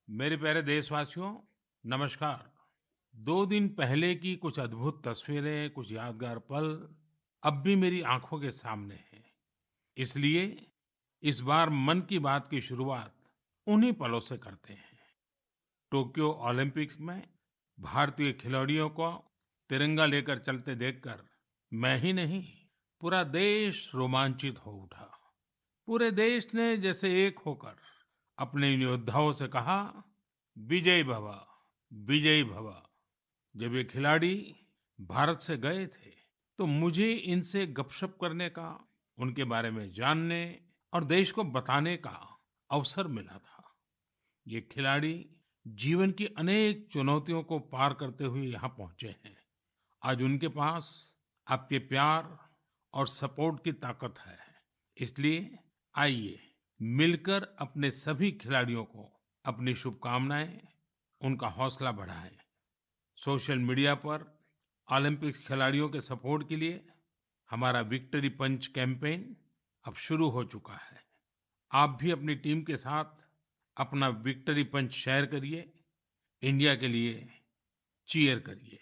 मेरे प्यारे देशवासियों, नमस्कार। 2 दिन पहले की कुछ अद्भुत तस्वीरें, कुछ यादगार पल अब भी मेरी आंखों के सामने हैं। इसलिए इस बार मन की बात की शुरुआत उन्हीं पलों से करते हैं। टोक्यो ओलंपिक्स में भारतीय खिलाड़ियों को तिरंगा लेकर चलते देखकर मैं ही नहीं, पूरा देश रोमांचित हो उठा। पूरे देश ने जैसे एक होकर अपने इन योद्धाओं से कहा, विजय भव, विजयी भव। जब ये खिलाड़ी भारत से गए थे तो मुझे इनसे गपशप करने का, उनके बारे में जानने और देश को बताने का अवसर मिला था। ये खिलाड़ी जीवन की अनेक चुनौतियों को पार करते हुए यहाँ पहुंचे हैं। आज उनके पास आपके प्यार और सपोर्ट की ताकत है। इसलिए आइए मिलकर अपने सभी खिलाड़ियों को अपनी शुभकामनाएं, उनका हौसला बढ़ाएं। सोशल मीडिया पर ओलंपिक खिलाड़ियों के सपोर्ट के लिए हमारा विक्ट्री पंच कैंपेन अब शुरू हो चुका है। आप भी अपनी टीम के साथ अपना विक्ट्री पंच शेयर करिए, इंडिया के लिए चीयर करिए।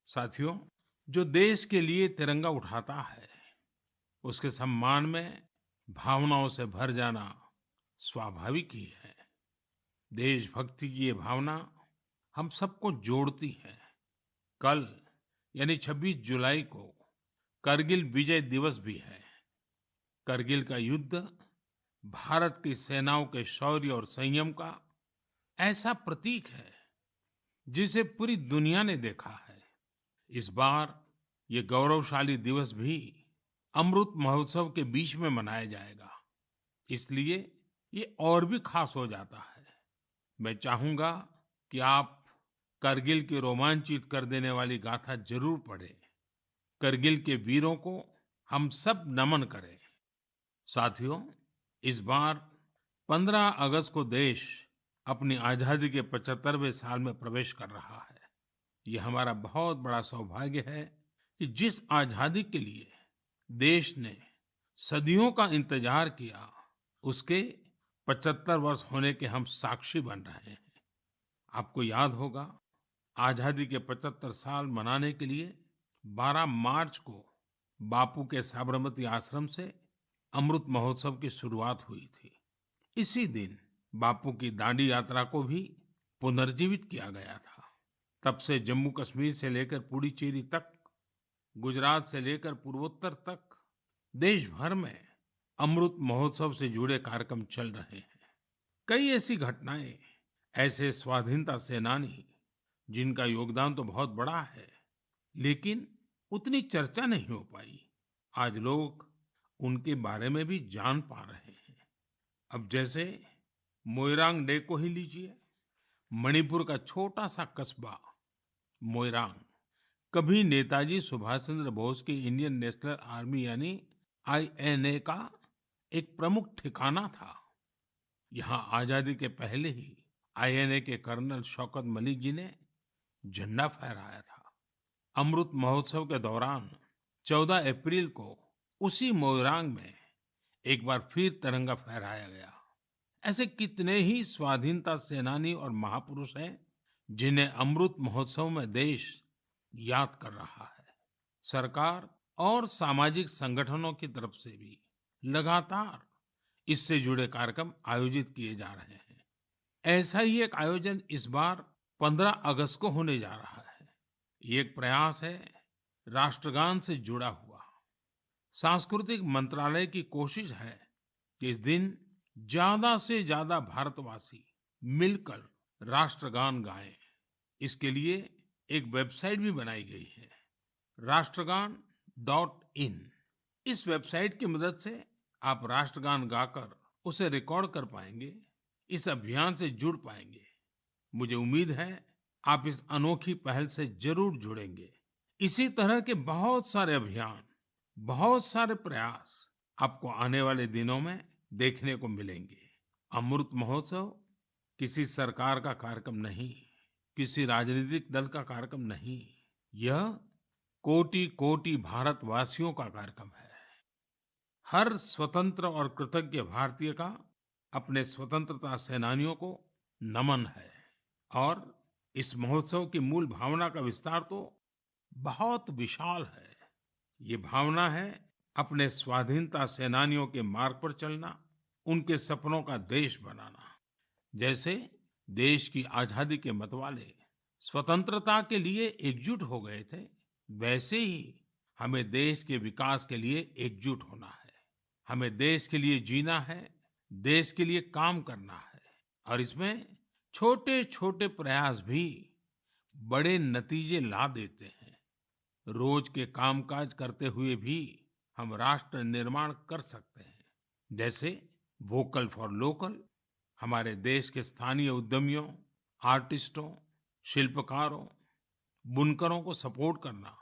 साथियों, जो देश के लिए तिरंगा उठाता है उसके सम्मान में भावनाओं से भर जाना स्वाभाविक ही है। देशभक्ति की ये भावना हम सबको जोड़ती है। कल यानी 26 जुलाई को करगिल विजय दिवस भी है। करगिल का युद्ध भारत की सेनाओं के शौर्य और संयम का ऐसा प्रतीक है जिसे पूरी दुनिया ने देखा है। इस बार ये गौरवशाली दिवस भी अमृत महोत्सव के बीच में मनाया जाएगा, इसलिए ये और भी खास हो जाता है। मैं चाहूंगा कि आप करगिल की रोमांचित कर देने वाली गाथा जरूर पढ़ें। करगिल के वीरों को हम सब नमन करें। साथियों, इस बार 15 अगस्त को देश अपनी आजादी के 75वें साल में प्रवेश कर रहा है। ये हमारा बहुत बड़ा सौभाग्य है कि जिस आजादी के लिए देश ने सदियों का इंतजार किया, उसके 75 वर्ष होने के हम साक्षी बन रहे हैं। आपको याद होगा, आजादी के 75 साल मनाने के लिए 12 मार्च को बापू के साबरमती आश्रम से अमृत महोत्सव की शुरुआत हुई थी। इसी दिन बापू की दांडी यात्रा को भी पुनर्जीवित किया गया था। तब से जम्मू कश्मीर से लेकर पुडुचेरी तक, गुजरात से लेकर पूर्वोत्तर तक देश भर में अमृत महोत्सव से जुड़े कार्यक्रम चल रहे हैं। कई ऐसी घटनाएं, ऐसे स्वाधीनता सेनानी जिनका योगदान तो बहुत बड़ा है लेकिन उतनी चर्चा नहीं हो पाई, आज लोग उनके बारे में भी जान पा रहे हैं। अब जैसे मोइरांग डे को ही लीजिए। मणिपुर का छोटा सा कस्बा मोइरांग कभी नेताजी सुभाष चंद्र बोस की इंडियन नेशनल आर्मी यानी आईएनए का एक प्रमुख ठिकाना था। यहाँ आजादी के पहले ही आईएनए के कर्नल शौकत मलिक जी ने झंडा फहराया था। अमृत महोत्सव के दौरान 14 अप्रैल को उसी मोइरांग में एक बार फिर तिरंगा फहराया गया। ऐसे कितने ही स्वाधीनता सेनानी और महापुरुष हैं जिन्हें अमृत महोत्सव में देश याद कर रहा है। सरकार और सामाजिक संगठनों की तरफ से भी लगातार इससे जुड़े कार्यक्रम आयोजित किए जा रहे हैं। ऐसा ही एक आयोजन इस बार 15 अगस्त को होने जा रहा है। ये एक प्रयास है राष्ट्रगान से जुड़ा हुआ। सांस्कृतिक मंत्रालय की कोशिश है कि इस दिन ज्यादा से ज्यादा भारतवासी मिलकर राष्ट्रगान गाएं। इसके लिए एक वेबसाइट भी बनाई गई है, राष्ट्रगान.in। इस वेबसाइट की मदद से आप राष्ट्रगान गाकर उसे रिकॉर्ड कर पाएंगे, इस अभियान से जुड़ पाएंगे। मुझे उम्मीद है आप इस अनोखी पहल से जरूर जुड़ेंगे। इसी तरह के बहुत सारे अभियान, बहुत सारे प्रयास आपको आने वाले दिनों में देखने को मिलेंगे। अमृत महोत्सव किसी सरकार का कार्यक्रम नहीं, किसी राजनीतिक दल का कार्यक्रम नहीं, यह कोटि कोटि भारतवासियों का कार्यक्रम है। हर स्वतंत्र और कृतज्ञ भारतीय का अपने स्वतंत्रता सेनानियों को नमन है। और इस महोत्सव की मूल भावना का विस्तार तो बहुत विशाल है। ये भावना है अपने स्वाधीनता सेनानियों के मार्ग पर चलना, उनके सपनों का देश बनाना। जैसे देश की आजादी के मतवाले स्वतंत्रता के लिए एकजुट हो गए थे, वैसे ही हमें देश के विकास के लिए एकजुट होना है। हमें देश के लिए जीना है, देश के लिए काम करना है। और इसमें छोटे छोटे प्रयास भी बड़े नतीजे ला देते हैं। रोज के कामकाज करते हुए भी हम राष्ट्र निर्माण कर सकते हैं। जैसे वोकल फॉर लोकल, हमारे देश के स्थानीय उद्यमियों, आर्टिस्टों, शिल्पकारों, बुनकरों को सपोर्ट करना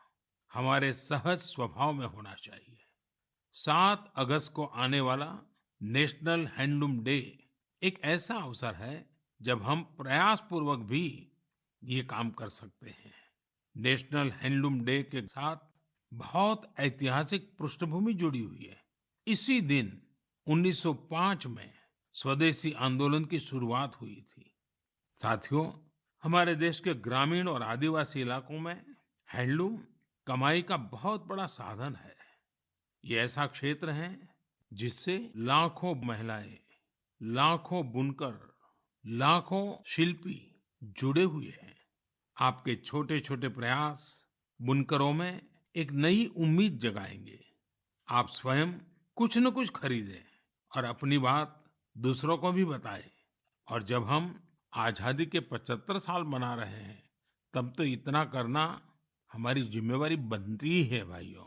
हमारे सहज स्वभाव में होना चाहिए। 7 अगस्त को आने वाला नेशनल हैंडलूम डे एक ऐसा अवसर है जब हम प्रयास पूर्वक भी ये काम कर सकते हैं। नेशनल हैंडलूम डे के साथ बहुत ऐतिहासिक पृष्ठभूमि जुड़ी हुई है। इसी दिन 1905 में स्वदेशी आंदोलन की शुरुआत हुई थी। साथियों, हमारे देश के ग्रामीण और आदिवासी इलाकों में हैंडलूम कमाई का बहुत बड़ा साधन है। ये ऐसा क्षेत्र है जिससे लाखों महिलाएं, लाखों बुनकर, लाखों शिल्पी जुड़े हुए हैं। आपके छोटे छोटे प्रयास बुनकरों में एक नई उम्मीद जगाएंगे। आप स्वयं कुछ न कुछ खरीदें और अपनी बात दूसरों को भी बताएं। और जब हम आजादी के 75 साल मना रहे हैं, तब तो इतना करना हमारी जिम्मेवारी बनती ही है भाइयों।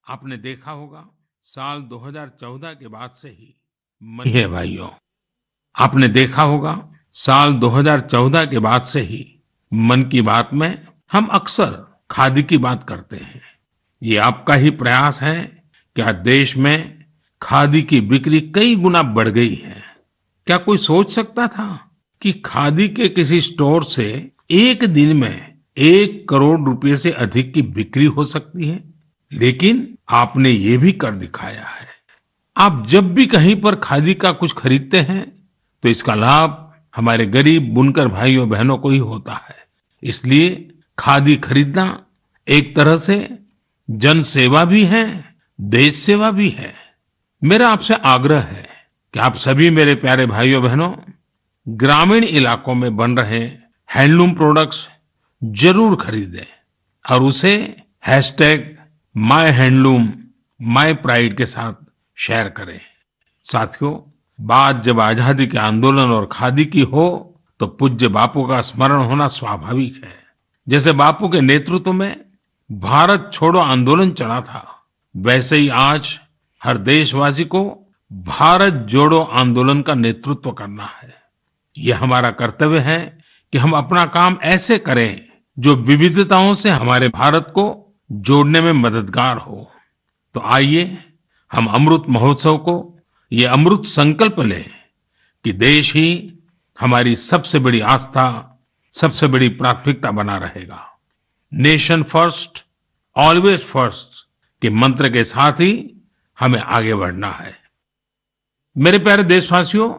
आपने देखा होगा साल 2014 के बाद से ही आपने देखा होगा साल 2014 के बाद से ही मन की बात में हम अक्सर खादी की बात करते हैं। ये आपका ही प्रयास है कि आज देश में खादी की बिक्री कई गुना बढ़ गई है। क्या कोई सोच सकता था कि खादी के किसी स्टोर से एक दिन में 1 करोड़ रुपए से अधिक की बिक्री हो सकती है? लेकिन आपने ये भी कर दिखाया है। आप जब भी कहीं पर खादी का कुछ खरीदते हैं तो इसका लाभ हमारे गरीब बुनकर भाइयों बहनों को ही होता है। इसलिए खादी खरीदना एक तरह से जन सेवा भी है, देश सेवा भी है। मेरा आपसे आग्रह है कि आप सभी मेरे प्यारे भाइयों बहनों ग्रामीण इलाकों में बन रहे हैंडलूम प्रोडक्ट्स जरूर खरीदें और उसे #myhandloom mypride के साथ शेयर करें। साथियों, बात जब आजादी के आंदोलन और खादी की हो तो पूज्य बापू का स्मरण होना स्वाभाविक है। जैसे बापू के नेतृत्व में भारत छोड़ो आंदोलन चला था, वैसे ही आज हर देशवासी को भारत जोड़ो आंदोलन का नेतृत्व करना है। यह हमारा कर्तव्य है कि हम अपना काम ऐसे करें जो विविधताओं से हमारे भारत को जोड़ने में मददगार हो। तो आइए हम अमृत महोत्सव को ये अमृत संकल्प लें कि देश ही हमारी सबसे बड़ी आस्था, सबसे बड़ी प्राथमिकता बना रहेगा। नेशन फर्स्ट, ऑलवेज फर्स्ट के मंत्र के साथ ही हमें आगे बढ़ना है। मेरे प्यारे देशवासियों,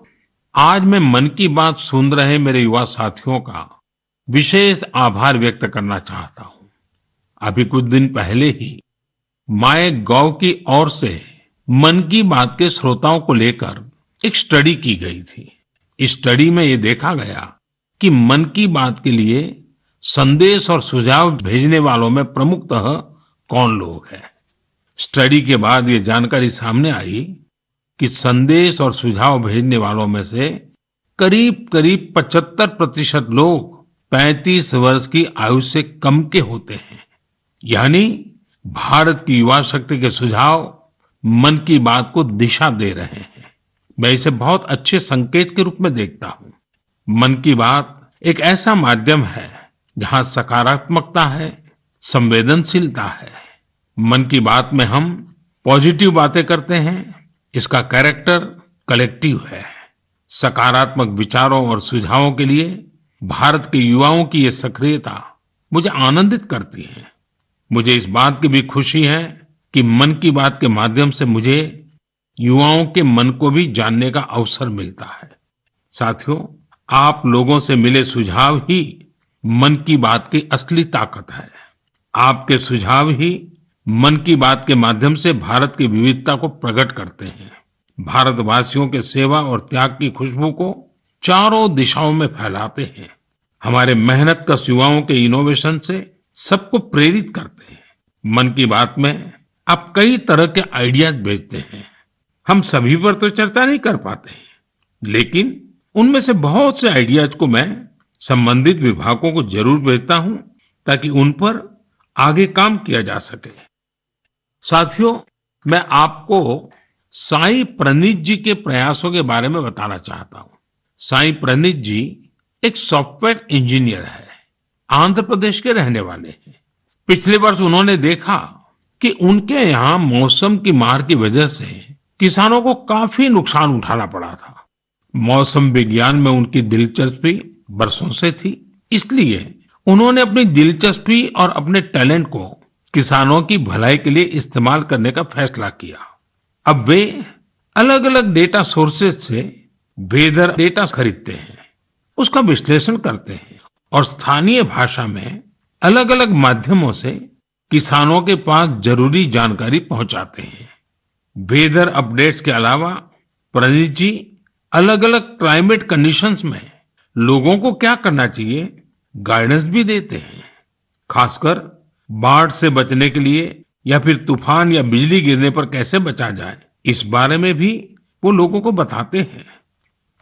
आज मैं मन की बात सुन रहे मेरे युवा साथियों का विशेष आभार व्यक्त करना चाहता हूं। अभी कुछ दिन पहले ही माय गॉव की ओर से मन की बात के श्रोताओं को लेकर एक स्टडी की गई थी। इस स्टडी में ये देखा गया कि मन की बात के लिए संदेश और सुझाव भेजने वालों में प्रमुखतः कौन लोग हैं। स्टडी के बाद ये जानकारी सामने आई कि संदेश और सुझाव भेजने वालों में से करीब करीब 75% लोग 35 वर्ष की आयु से कम के होते हैं। यानी भारत की युवा शक्ति के सुझाव मन की बात को दिशा दे रहे हैं। मैं इसे बहुत अच्छे संकेत के रूप में देखता हूं। मन की बात एक ऐसा माध्यम है जहां सकारात्मकता है, संवेदनशीलता है। मन की बात में हम पॉजिटिव बातें करते हैं। इसका कैरेक्टर कलेक्टिव है। सकारात्मक विचारों और सुझावों के लिए भारत के युवाओं की ये सक्रियता मुझे आनंदित करती है। मुझे इस बात की भी खुशी है कि मन की बात के माध्यम से मुझे युवाओं के मन को भी जानने का अवसर मिलता है। साथियों, आप लोगों से मिले सुझाव ही मन की बात की असली ताकत है। आपके सुझाव ही मन की बात के माध्यम से भारत की विविधता को प्रकट करते हैं, भारतवासियों के सेवा और त्याग की खुशबू को चारों दिशाओं में फैलाते हैं, हमारे मेहनत कश युवाओं के इनोवेशन से सबको प्रेरित करते हैं। मन की बात में आप कई तरह के आइडियाज भेजते हैं। हम सभी पर तो चर्चा नहीं कर पाते, लेकिन उनमें से बहुत से आइडियाज को मैं संबंधित विभागों को जरूर भेजता हूं ताकि उन पर आगे काम किया जा सके। साथियों, मैं आपको साई प्रणीत जी के प्रयासों के बारे में बताना चाहता हूं। साई प्रणीत जी एक सॉफ्टवेयर इंजीनियर है, आंध्र प्रदेश के रहने वाले हैं। पिछले वर्ष उन्होंने देखा कि उनके यहाँ मौसम की मार की वजह से किसानों को काफी नुकसान उठाना पड़ा था। मौसम विज्ञान में उनकी दिलचस्पी बरसों से थी, इसलिए उन्होंने अपनी दिलचस्पी और अपने टैलेंट को किसानों की भलाई के लिए इस्तेमाल करने का फैसला किया। अब वे अलग अलग डेटा सोर्सेज से वेदर डेटा खरीदते हैं, उसका विश्लेषण करते हैं और स्थानीय भाषा में अलग अलग माध्यमों से किसानों के पास जरूरी जानकारी पहुंचाते हैं। वेदर अपडेट्स के अलावा प्रणीत जी अलग अलग क्लाइमेट कंडीशंस में लोगों को क्या करना चाहिए गाइडेंस भी देते हैं। खासकर बाढ़ से बचने के लिए या फिर तूफान या बिजली गिरने पर कैसे बचा जाए, इस बारे में भी वो लोगों को बताते हैं।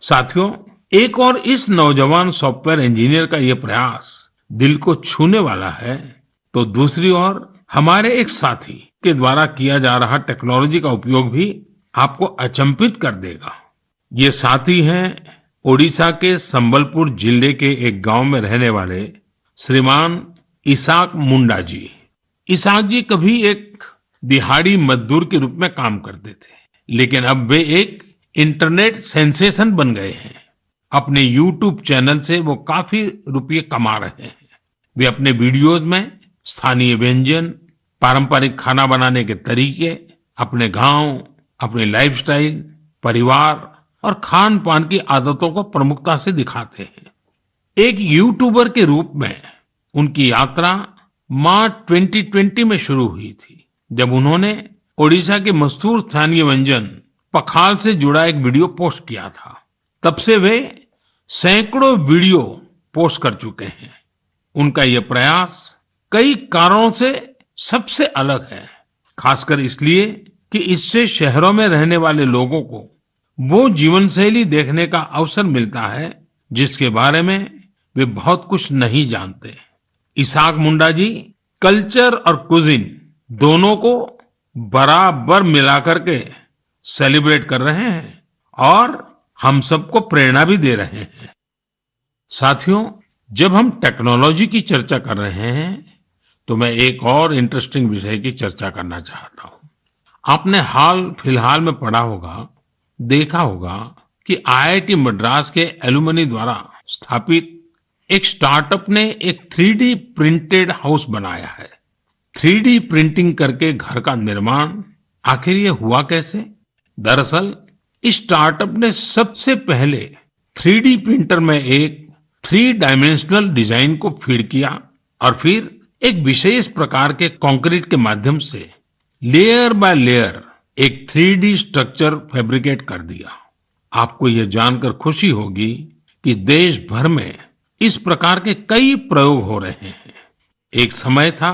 साथियों, एक और इस नौजवान सॉफ्टवेयर इंजीनियर का ये प्रयास दिल को छूने वाला है, तो दूसरी ओर हमारे एक साथी के द्वारा किया जा रहा टेक्नोलॉजी का उपयोग भी आपको अचंभित कर देगा। ये साथी हैं ओडिशा के संबलपुर जिले के एक गांव में रहने वाले श्रीमान इसाक मुंडा जी। इसाक जी कभी एक दिहाड़ी मजदूर के रूप में काम करते थे, लेकिन अब वे एक इंटरनेट सेंसेशन बन गए हैं। अपने यूट्यूब चैनल से वो काफी रुपये कमा रहे हैं। वे अपने वीडियोस में स्थानीय व्यंजन, पारंपरिक खाना बनाने के तरीके, अपने गांव, अपनी लाइफस्टाइल, परिवार और खान पान की आदतों को प्रमुखता से दिखाते हैं। एक यूट्यूबर के रूप में उनकी यात्रा मार्च 2020 में शुरू हुई थी, जब उन्होंने ओडिशा के मशहूर स्थानीय व्यंजन पखाल से जुड़ा एक वीडियो पोस्ट किया था। तब से वे सैकड़ों वीडियो पोस्ट कर चुके हैं। उनका यह प्रयास कई कारणों से सबसे अलग है, खासकर इसलिए कि इससे शहरों में रहने वाले लोगों को वो जीवन शैली देखने का अवसर मिलता है जिसके बारे में वे बहुत कुछ नहीं जानते। इसाक मुंडा जी कल्चर और कुजिन दोनों को बराबर मिलाकर के सेलिब्रेट कर रहे हैं और हम सबको प्रेरणा भी दे रहे हैं। साथियों, जब हम टेक्नोलॉजी की चर्चा कर रहे हैं तो मैं एक और इंटरेस्टिंग विषय की चर्चा करना चाहता हूं। आपने हाल फिलहाल में पढ़ा होगा, देखा होगा कि आईआईटी मद्रास के एलुमनी द्वारा स्थापित एक स्टार्टअप ने एक 3D प्रिंटेड हाउस बनाया है। 3D प्रिंटिंग करके घर का निर्माण, आखिर ये हुआ कैसे? दरअसल इस स्टार्टअप ने सबसे पहले 3D प्रिंटर में एक 3 डायमेंशनल डिजाइन को फीड किया और फिर एक विशेष प्रकार के कंक्रीट के माध्यम से लेयर बाय लेयर एक 3D स्ट्रक्चर फैब्रिकेट कर दिया। आपको यह जानकर खुशी होगी कि देश भर में इस प्रकार के कई प्रयोग हो रहे हैं। एक समय था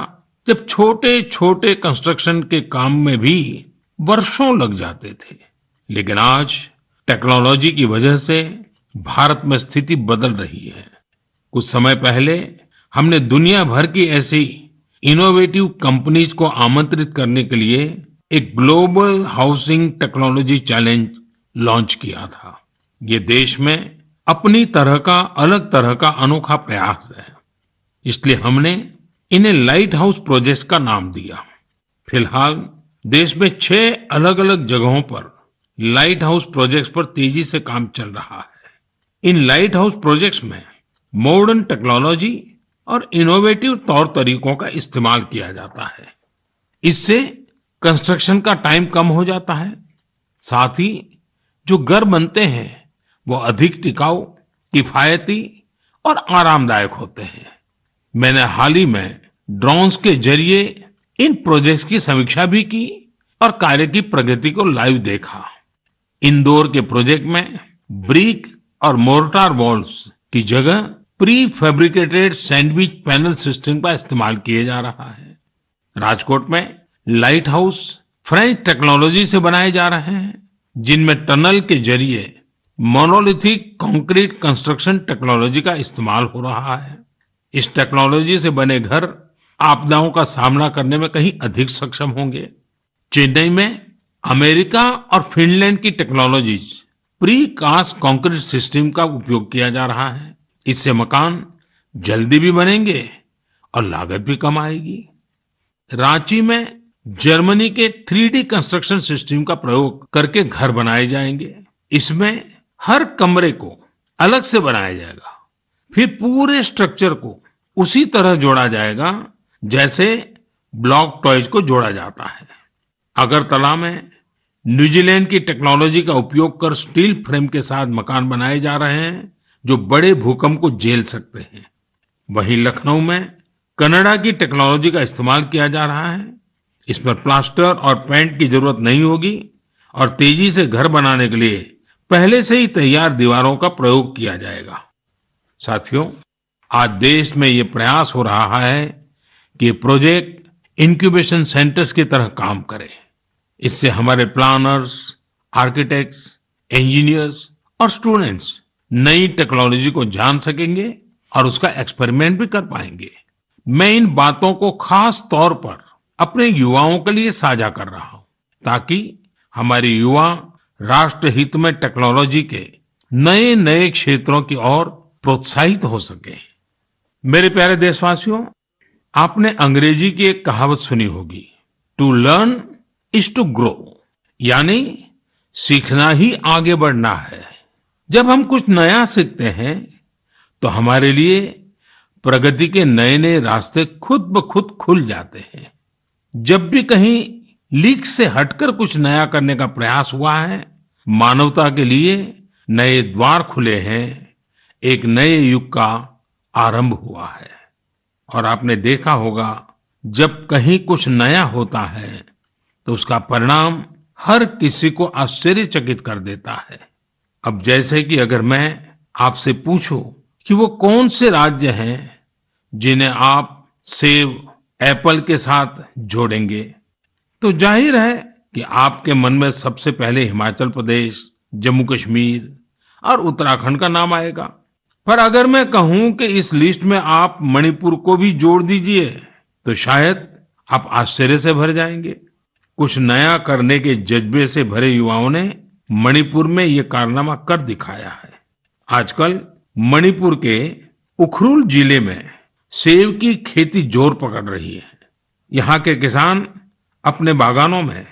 जब छोटे छोटे कंस्ट्रक्शन के काम में भी वर्षों लग जाते थे, लेकिन आज टेक्नोलॉजी की वजह से भारत में स्थिति बदल रही है। कुछ समय पहले हमने दुनिया भर की ऐसी इनोवेटिव कंपनीज को आमंत्रित करने के लिए एक global housing technology challenge launch किया था। ये देश में अपनी तरह का, अलग तरह का अनोखा प्रयास है, इसलिए हमने इन्हें लाइट हाउस प्रोजेक्ट्स का नाम दिया। फिलहाल देश में 6 अलग अलग जगहों पर लाइट हाउस प्रोजेक्ट्स पर तेजी से काम चल रहा है। इन लाइट हाउस प्रोजेक्ट्स में मॉडर्न टेक्नोलॉजी और इनोवेटिव तौर तरीकों का इस्तेमाल किया जाता है। इससे कंस्ट्रक्शन का टाइम कम हो जाता है, साथ ही जो घर बनते हैं वो अधिक टिकाऊ किफायती और आरामदायक होते हैं। मैंने हाल ही में ड्रोन्स के जरिए इन प्रोजेक्ट्स की समीक्षा भी की और कार्य की प्रगति को लाइव देखा। इंदौर के प्रोजेक्ट में ब्रिक और मोर्टार वॉल्स की जगह pre fabricated sandwich panel system का इस्तेमाल किया जा रहा है। राजकोट में लाइट हाउस फ्रेंच टेक्नोलॉजी से बनाए जा रहे हैं, जिनमें टनल के जरिए मोनोलिथिक कंक्रीट कंस्ट्रक्शन टेक्नोलॉजी का इस्तेमाल हो रहा है। इस टेक्नोलॉजी से बने घर आपदाओं का सामना करने में कहीं अधिक सक्षम होंगे। चेन्नई में अमेरिका और फिनलैंड की technologies pre cast concrete system का उपयोग किया जा रहा है। इससे मकान जल्दी भी बनेंगे और लागत भी कम आएगी। रांची में जर्मनी के 3D कंस्ट्रक्शन सिस्टम का प्रयोग करके घर बनाए जाएंगे। इसमें हर कमरे को अलग से बनाया जाएगा, फिर पूरे स्ट्रक्चर को उसी तरह जोड़ा जाएगा जैसे ब्लॉक टॉयज को जोड़ा जाता है। अगरतला में न्यूजीलैंड की टेक्नोलॉजी का उपयोग कर स्टील फ्रेम के साथ मकान बनाए जा रहे हैं जो बड़े भूकंप को झेल सकते हैं। वहीं लखनऊ में कनाडा की टेक्नोलॉजी का इस्तेमाल किया जा रहा है। इसमें प्लास्टर और पेंट की जरूरत नहीं होगी और तेजी से घर बनाने के लिए पहले से ही तैयार दीवारों का प्रयोग किया जाएगा। साथियों, आज देश में ये प्रयास हो रहा है कि ये प्रोजेक्ट इंक्यूबेशन सेंटर्स की तरह काम करे। इससे हमारे प्लानर्स, आर्किटेक्ट्स, इंजीनियर्स और स्टूडेंट्स नई टेक्नोलॉजी को जान सकेंगे और उसका एक्सपेरिमेंट भी कर पाएंगे। मैं इन बातों को खास तौर पर अपने युवाओं के लिए साझा कर रहा हूं, ताकि हमारे युवा राष्ट्र हित में टेक्नोलॉजी के नए नए क्षेत्रों की ओर प्रोत्साहित हो सके। मेरे प्यारे देशवासियों, आपने अंग्रेजी की एक कहावत सुनी होगी, to learn is to grow, यानी सीखना ही आगे बढ़ना है। जब हम कुछ नया सीखते हैं तो हमारे लिए प्रगति के नए नए रास्ते खुद ब खुद खुल जाते हैं। जब भी कहीं लीक से हटकर कुछ नया करने का प्रयास हुआ है, मानवता के लिए नए द्वार खुले हैं, एक नए युग का आरंभ हुआ है। और आपने देखा होगा, जब कहीं कुछ नया होता है तो उसका परिणाम हर किसी को आश्चर्यचकित कर देता है। अब जैसे कि अगर मैं आपसे पूछूं कि वो कौन से राज्य हैं जिन्हें आप सेब, एप्पल के साथ जोड़ेंगे, तो जाहिर है कि आपके मन में सबसे पहले हिमाचल प्रदेश, जम्मू कश्मीर और उत्तराखंड का नाम आएगा। पर अगर मैं कहूं कि इस लिस्ट में आप मणिपुर को भी जोड़ दीजिए, तो शायद आप आश्चर्य से भर जाएंगे। कुछ नया करने के जज्बे से भरे युवाओं ने मणिपुर में ये कारनामा कर दिखाया है। आजकल मणिपुर के उखरुल जिले में सेब की खेती जोर पकड़ रही है। यहाँ के किसान अपने बागानों में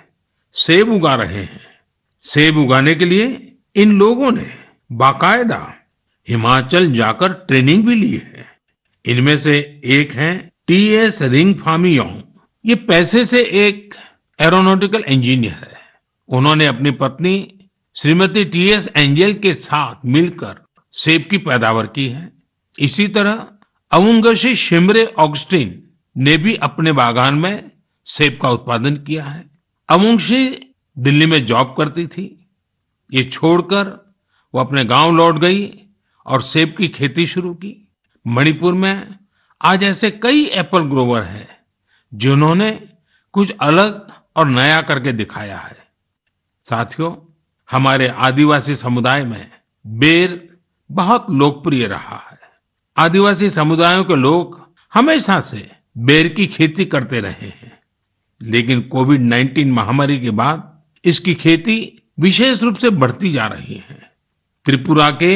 सेब उगा रहे हैं। सेब उगाने के लिए इन लोगों ने बाकायदा हिमाचल जाकर ट्रेनिंग भी ली है। इनमें से एक हैं टीएस रिंगफामीयोंग। ये पैसे से एक एरोनॉटिकल इंजीनियर है। उन्होंने अपनी पत्नी श्रीमती टीएस एंजल के साथ मिलकर सेब की पैदावार की है। इसी तरह अवुंगशी शिमरे ऑगस्टिन ने भी अपने बागान में सेब का उत्पादन किया है। अवुंगशी दिल्ली में जॉब करती थी। ये छोड़कर वो अपने गांव लौट गई और सेब की खेती शुरू की। मणिपुर में आज ऐसे कई एप्पल ग्रोवर हैं जिन्होंने कुछ अलग और नया करके दिखाया है। साथियों, हमारे आदिवासी समुदाय में बेर बहुत लोकप्रिय रहा है। आदिवासी समुदायों के लोग हमेशा से बेर की खेती करते रहे हैं, लेकिन कोविड-19 महामारी के बाद इसकी खेती विशेष रूप से बढ़ती जा रही है। त्रिपुरा के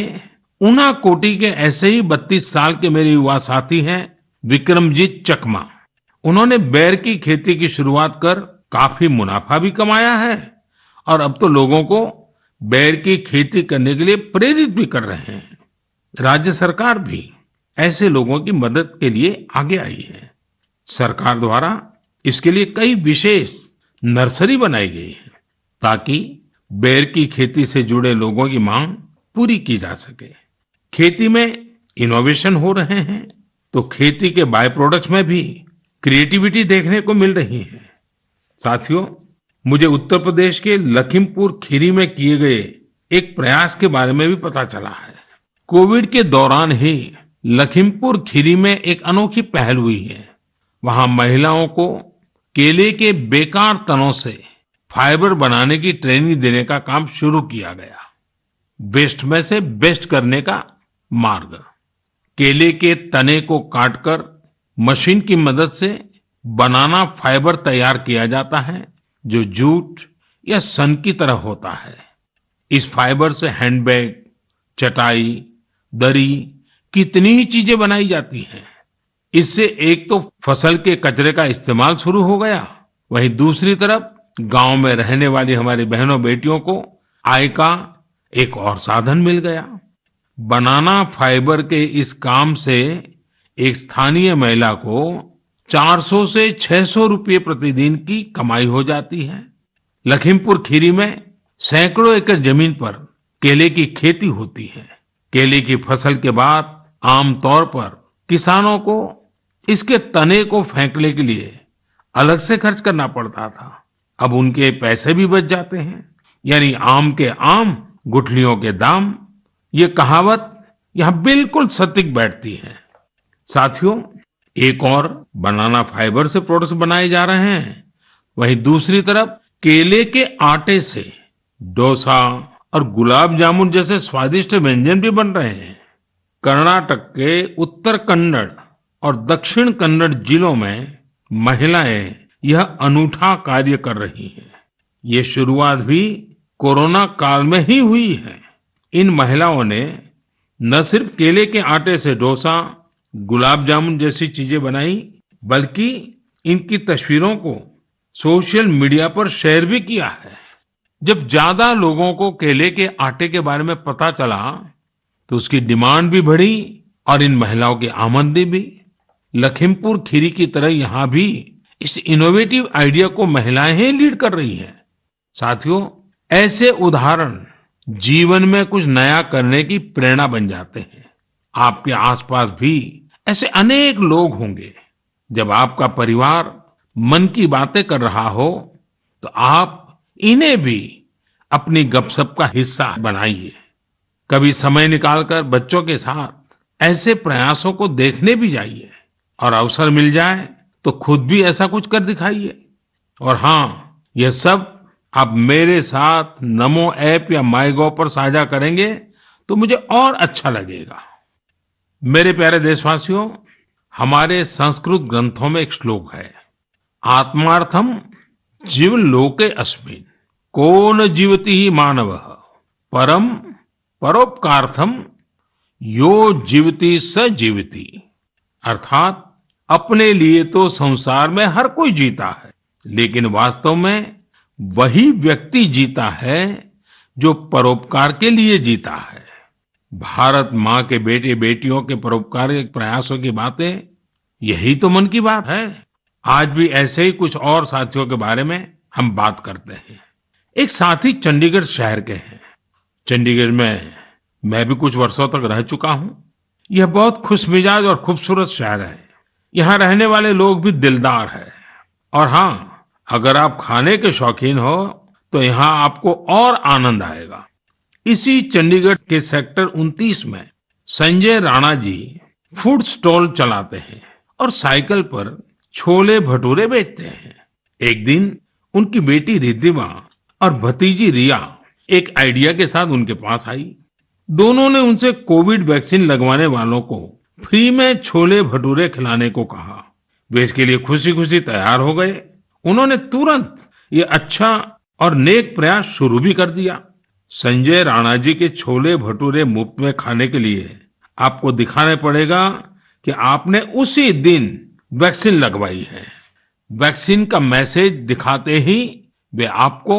उनाकोटी के ऐसे ही 32 साल के मेरे युवा साथी हैं विक्रमजीत चकमा। उन्होंने बेर की खेती की शुरुआत कर काफी मुनाफा भी कमाया है और अब तो लोगों को बेर की खेती करने के लिए प्रेरित भी कर रहे हैं। राज्य सरकार भी ऐसे लोगों की मदद के लिए आगे आई है। सरकार द्वारा इसके लिए कई विशेष नर्सरी बनाई गई है ताकि बेर की खेती से जुड़े लोगों की मांग पूरी की जा सके। खेती में इनोवेशन हो रहे हैं तो खेती के बाय प्रोडक्ट्स में भी क्रिएटिविटी देखने को मिल रही है। साथियों, मुझे उत्तर प्रदेश के लखीमपुर खीरी में किए गए एक प्रयास के बारे में भी पता चला है। कोविड के दौरान ही लखीमपुर खीरी में एक अनोखी पहल हुई है। वहां महिलाओं को केले के बेकार तनों से फाइबर बनाने की ट्रेनिंग देने का काम शुरू किया गया। वेस्ट में से बेस्ट करने का मार्ग। केले के तने को काटकर मशीन की मदद से बनाना फाइबर तैयार किया जाता है जो जूट या सन की तरह होता है। इस फाइबर से हैंडबैग, चटाई, दरी, कितनी ही चीजें बनाई जाती हैं। इससे एक तो फसल के कचरे का इस्तेमाल शुरू हो गया, वहीं दूसरी तरफ गांव में रहने वाली हमारी बहनों बेटियों को आय का एक और साधन मिल गया। बनाना फाइबर के इस काम से एक स्थानीय महिला को 400 से 600 रुपये प्रतिदिन की कमाई हो जाती है। लखीमपुर खीरी में सैकड़ों एकड़ जमीन पर केले की खेती होती है। केले की फसल के बाद आमतौर पर किसानों को इसके तने को फेंकने के लिए अलग से खर्च करना पड़ता था। अब उनके पैसे भी बच जाते हैं। यानी आम के आम, गुठलियों के दाम। ये कहावत यहाँ बिल्कुल सटीक बैठती है। साथियों, एक और बनाना फाइबर से प्रोडक्ट्स बनाए जा रहे हैं, वहीं दूसरी तरफ केले के आटे से डोसा और गुलाब जामुन जैसे स्वादिष्ट व्यंजन भी बन रहे हैं। कर्नाटक के उत्तर कन्नड़ और दक्षिण कन्नड़ जिलों में महिलाएं यह अनूठा कार्य कर रही हैं। ये शुरुआत भी कोरोना काल में ही हुई है। इन महिलाओं ने न सिर्फ केले के आटे से डोसा, गुलाब जामुन जैसी चीजें बनाई, बल्कि इनकी तस्वीरों को सोशल मीडिया पर शेयर भी किया है। जब ज्यादा लोगों को केले के आटे के बारे में पता चला तो उसकी डिमांड भी बढ़ी और इन महिलाओं की आमदनी भी। लखीमपुर खीरी की तरह यहाँ भी इस इनोवेटिव आइडिया को महिलाएं ही लीड कर रही हैं। साथियों, ऐसे उदाहरण जीवन में कुछ नया करने की प्रेरणा बन जाते हैं। आपके आसपास भी ऐसे अनेक लोग होंगे। जब आपका परिवार मन की बातें कर रहा हो तो आप इन्हें भी अपनी गपशप का हिस्सा बनाइए। कभी समय निकालकर बच्चों के साथ ऐसे प्रयासों को देखने भी जाइए और अवसर मिल जाए तो खुद भी ऐसा कुछ कर दिखाइए। और हाँ, यह सब आप मेरे साथ नमो ऐप या माईगोव पर साझा करेंगे तो मुझे और अच्छा लगेगा। मेरे प्यारे देशवासियों, हमारे संस्कृत ग्रंथों में एक श्लोक है, आत्मार्थम जीवलोके अस्मिन् को न जीवति मानवः परम परोपकार्थम यो जीवति स जीवति। अर्थात अपने लिए तो संसार में हर कोई जीता है, लेकिन वास्तव में वही व्यक्ति जीता है जो परोपकार के लिए जीता है। भारत माँ के बेटे बेटियों के परोपकारी प्रयासों की बातें, यही तो मन की बात है। आज भी ऐसे ही कुछ और साथियों के बारे में हम बात करते हैं। एक साथी चंडीगढ़ शहर के हैं। चंडीगढ़ में मैं भी कुछ वर्षों तक रह चुका हूँ। यह बहुत खुशमिजाज और खूबसूरत शहर है। यहाँ रहने वाले लोग भी दिलदार हैं। और हाँ, अगर आप खाने के शौकीन हो तो यहाँ आपको और आनंद आएगा। इसी चंडीगढ़ के सेक्टर 29 में संजय राणा जी फूड स्टॉल चलाते हैं और साइकिल पर छोले भटूरे बेचते हैं। एक दिन उनकी बेटी रिद्धिमा और भतीजी रिया एक आइडिया के साथ उनके पास आई। दोनों ने उनसे कोविड वैक्सीन लगवाने वालों को फ्री में छोले भटूरे खिलाने को कहा। वे इसके लिए खुशी खुशी तैयार हो गए। उन्होंने तुरंत ये अच्छा और नेक प्रयास शुरू भी कर दिया। संजय राणा जी के छोले भटूरे मुफ्त में खाने के लिए आपको दिखाना पड़ेगा कि आपने उसी दिन वैक्सीन लगवाई है। वैक्सीन का मैसेज दिखाते ही वे आपको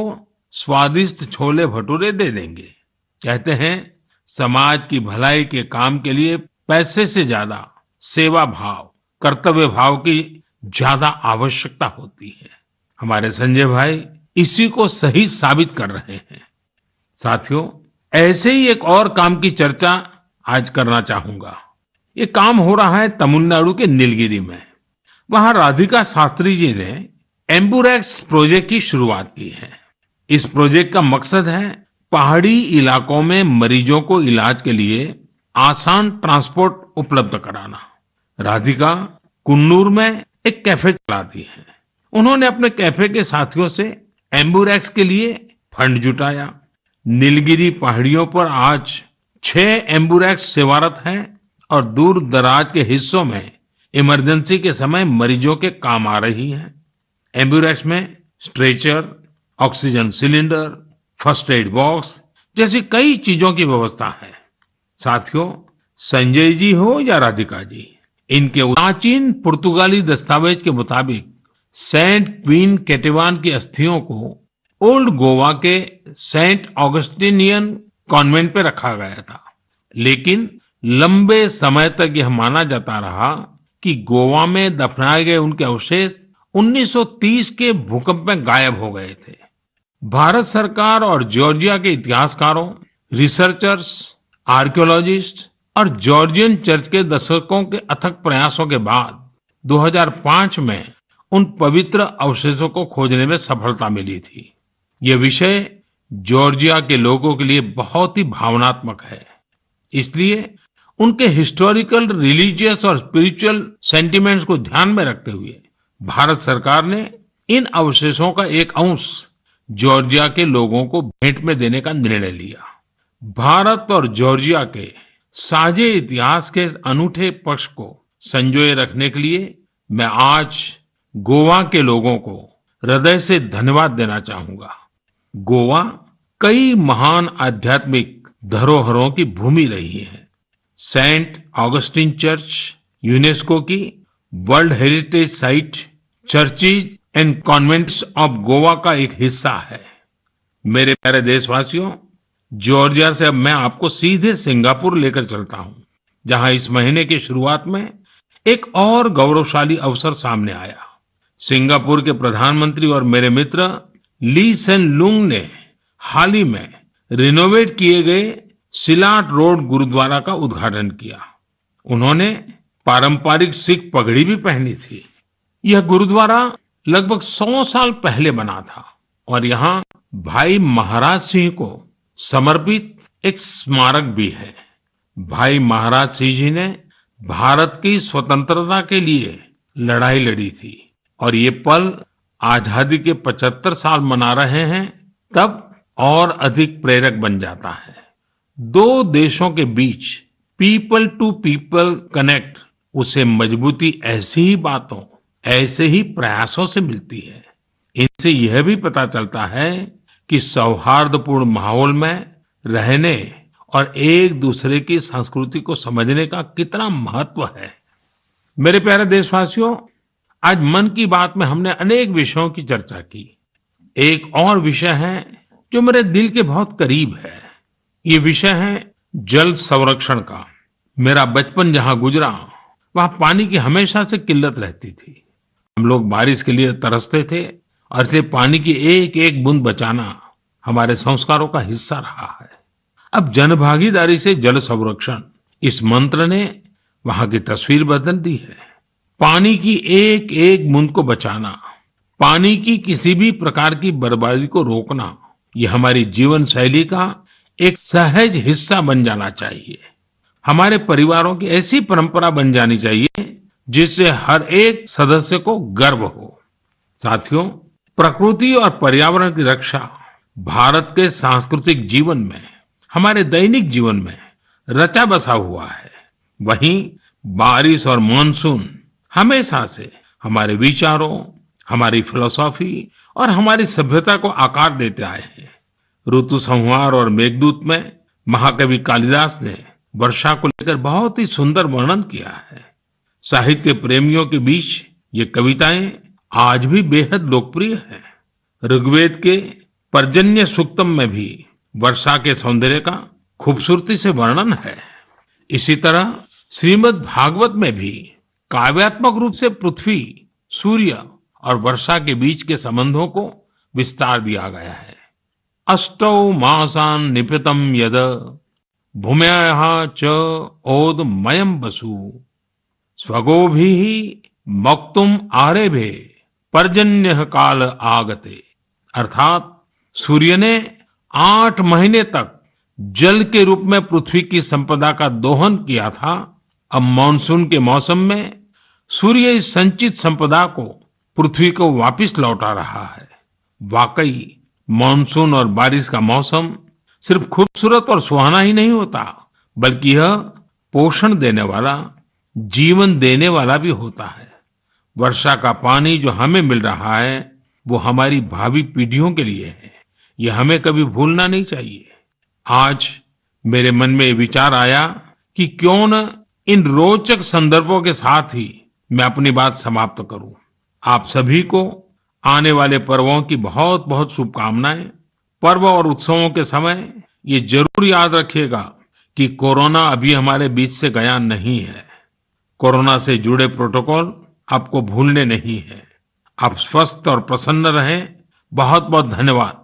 स्वादिष्ट छोले भटूरे दे देंगे। कहते हैं, समाज की भलाई के काम के लिए पैसे से ज्यादा सेवा भाव, कर्तव्य भाव की ज्यादा आवश्यकता होती है। हमारे संजय भाई इसी को सही साबित कर रहे हैं। साथियों, ऐसे ही एक और काम की चर्चा आज करना चाहूंगा। ये काम हो रहा है तमिलनाडु के नीलगिरी में। वहां राधिका शास्त्री जी ने एम्बुरेक्स प्रोजेक्ट की शुरुआत की है। इस प्रोजेक्ट का मकसद है पहाड़ी इलाकों में मरीजों को इलाज के लिए आसान ट्रांसपोर्ट उपलब्ध कराना। राधिका कुन्नूर में एक कैफे चलाती है। उन्होंने अपने कैफे के साथियों से एम्बुरेक्स के लिए फंड जुटाया। नीलगिरी पहाड़ियों पर आज 6 एम्बुरेक्स सेवारत हैं और दूर दराज के हिस्सों में इमरजेंसी के समय मरीजों के काम आ रही हैं। एम्बुरेक्स में stretcher, oxygen cylinder, first aid box जैसी कई चीजों की व्यवस्था है। साथियों, संजय जी हो या राधिका जी, इनके प्राचीन पुर्तगाली दस्तावेज के मुताबिक सेंट क्वीन केटेवान की अस्थियों को ओल्ड गोवा के सेंट ऑगस्टिनियन कॉन्वेंट पे रखा गया था। लेकिन लंबे समय तक यह माना जाता रहा कि गोवा में दफनाए गए उनके अवशेष 1930 के भूकंप में गायब हो गए थे। भारत सरकार और जॉर्जिया के इतिहासकारों, रिसर्चर्स, आर्कियोलॉजिस्ट और जॉर्जियन चर्च के दशकों के अथक प्रयासों के बाद 2005 में उन पवित्र अवशेषों को खोजने में सफलता मिली थी। यह विषय जॉर्जिया के लोगों के लिए बहुत ही भावनात्मक है। इसलिए उनके हिस्टोरिकल, रिलीजियस और स्पिरिचुअल सेंटिमेंट्स को ध्यान में रखते हुए भारत सरकार ने इन अवशेषों का एक अंश जॉर्जिया के लोगों को भेंट में देने का निर्णय लिया। भारत और जॉर्जिया के साझे इतिहास के इस अनूठे पक्ष को संजोए रखने के लिए मैं आज गोवा के लोगों को हृदय से धन्यवाद देना चाहूंगा। गोवा कई महान आध्यात्मिक धरोहरों की भूमि रही है। सेंट ऑगस्टिन चर्च यूनेस्को की world heritage site, churches and convents of Goa का एक हिस्सा है। मेरे प्यारे देशवासियों, जॉर्जिया से अब मैं आपको सीधे सिंगापुर लेकर चलता हूं, जहां इस महीने की शुरुआत में एक और गौरवशाली अवसर सामने आया। सिंगापुर के प्रधानमंत्री और मेरे मित्र ली सेन लुंग ने हाल ही में रिनोवेट किए गए सिलाट रोड गुरुद्वारा का उद्घाटन किया। उन्होंने पारंपरिक सिख पगड़ी भी पहनी थी। यह गुरुद्वारा लगभग 100 साल पहले बना था और यहाँ भाई महाराज सिंह को समर्पित एक स्मारक भी है। भाई महाराज सिंह जी ने भारत की स्वतंत्रता के लिए लड़ाई लड़ी थी और ये पल आजादी के 75 साल मना रहे हैं तब और अधिक प्रेरक बन जाता है। दो देशों के बीच पीपल टू पीपल कनेक्ट, उसे मजबूती ऐसी ही बातों, ऐसे ही प्रयासों से मिलती है। इनसे यह भी पता चलता है कि सौहार्दपूर्ण माहौल में रहने और एक दूसरे की संस्कृति को समझने का कितना महत्व है। मेरे प्यारे देशवासियों, आज मन की बात में हमने अनेक विषयों की चर्चा की। एक और विषय है जो मेरे दिल के बहुत करीब है। ये विषय है जल संरक्षण का। मेरा बचपन जहां गुजरा वहां पानी की हमेशा से किल्लत रहती थी। हम लोग बारिश के लिए तरसते थे और इसलिए पानी की एक एक बूंद बचाना हमारे संस्कारों का हिस्सा रहा है। अब जनभागीदारी से जल संरक्षण, इस मंत्र ने वहां की तस्वीर बदल दी है। पानी की एक एक बूंद को बचाना, पानी की किसी भी प्रकार की बर्बादी को रोकना, ये हमारी जीवन शैली का एक सहज हिस्सा बन जाना चाहिए। हमारे परिवारों की ऐसी परंपरा बन जानी चाहिए जिससे हर एक सदस्य को गर्व हो। साथियों, प्रकृति और पर्यावरण की रक्षा भारत के सांस्कृतिक जीवन में, हमारे दैनिक जीवन में रचा बसा हुआ है। वहीं बारिश और मानसून हमेशा से हमारे विचारों, हमारी फिलॉसफी और हमारी सभ्यता को आकार देते आए हैं। ऋतु संहार और मेघदूत में महाकवि कालिदास ने वर्षा को लेकर बहुत ही सुंदर वर्णन किया है। साहित्य प्रेमियों के बीच ये कविताएं आज भी बेहद लोकप्रिय हैं। ऋग्वेद के पर्जन्य सूक्तम में भी वर्षा के सौंदर्य का खूबसूरती से वर्णन है। इसी तरह श्रीमद् भागवत में भी काव्यात्मक रूप से पृथ्वी, सूर्य और वर्षा के बीच के संबंधों को विस्तार दिया गया है। अष्टौ मासान निपतम यद भूम्याः च ओदमयम् वसु स्वगोभिः मक्तुम आरेभे पर्जन्यः काल आगते। अर्थात सूर्य ने 8 महीने तक जल के रूप में पृथ्वी की संपदा का दोहन किया था। अब मानसून के मौसम में सूर्य इस संचित संपदा को पृथ्वी को वापस लौटा रहा है। वाकई मानसून और बारिश का मौसम सिर्फ खूबसूरत और सुहाना ही नहीं होता, बल्कि यह पोषण देने वाला, जीवन देने वाला भी होता है। वर्षा का पानी जो हमें मिल रहा है वो हमारी भावी पीढ़ियों के लिए है। ये हमें कभी भूलना नहीं चाहिए। आज मेरे मन में ये विचार आया कि क्यों न इन रोचक संदर्भों के साथ ही मैं अपनी बात समाप्त करूं। आप सभी को आने वाले पर्वों की बहुत बहुत शुभकामनाएं। पर्व और उत्सवों के समय ये जरूर याद रखिएगा कि कोरोना अभी हमारे बीच से गया नहीं है। कोरोना से जुड़े प्रोटोकॉल आपको भूलने नहीं है। आप स्वस्थ और प्रसन्न रहें। बहुत बहुत धन्यवाद।